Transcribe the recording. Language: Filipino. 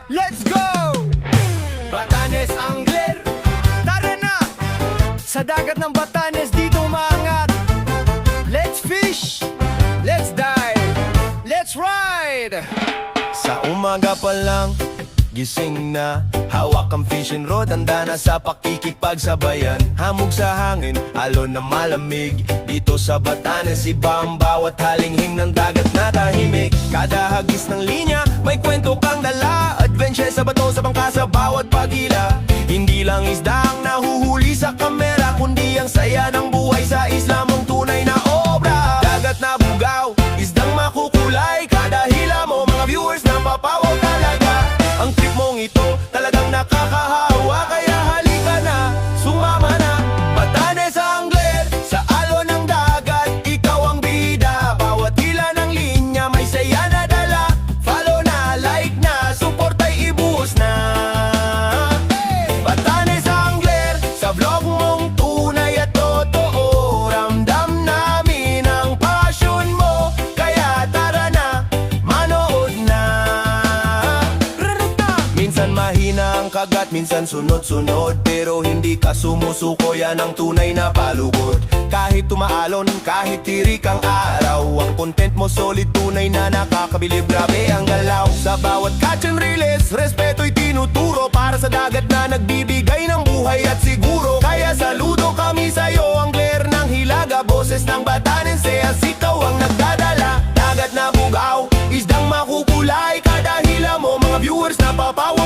Let's go! Batanes Angler, tara na! Sa dagat ng Batanes dito umaangat. Let's fish, let's dive, let's ride! Sa umaga pa lang, gising na, hawak ang fishing rod, handa na sa pakikipagsabayan. Hamog sa hangin, alon na malamig. Dito sa Batanes, iba ang bawat halinghing ng dagat na tahimik. Kada hagis ng linya, may kwento kang dala. Adventure sa bato, sa bangka, sa bawat pagila. Hindi lang isda ang nahuhuli sa kamera, kundi ang saya ng buhay sa isla mong tunay na obra. Dagat na bugaw, isdang makukulay. Kada hila mo, mga viewers na papawaw talaga. Ang trip mong ito talagang nakakahawa, kaya halika na, sumama na. Batanes Angler, sa alon ng dagat, ikaw ang bida. Bawat hila ng linya, may saya na dala. Follow na, like na, support ay ibuhos na. Batanes Angler, sa vlog mong tunay at totoo. Ramdam namin ang passion mo, kaya tara na, manood na. Minsan mahina ang kagat, minsan sunod-sunod, pero hindi ka sumusuko, yan ang tunay na palugod. Kahit tumaalon, kahit tirik ang araw, ang content mo solid, tunay na nakakabilib. Grabe ang galaw, sa bawat catch and release, respeto'y tinuturo. Para sa dagat na nagbibigay ng buhay at siguro. Kaya saludo kami sa'yo, Angler ng Hilaga. Boses ng Batanes, as ikaw ang nagdadala. Dagat na bugaw, isdang makukulay. Kada hila mo, mga viewers na papaw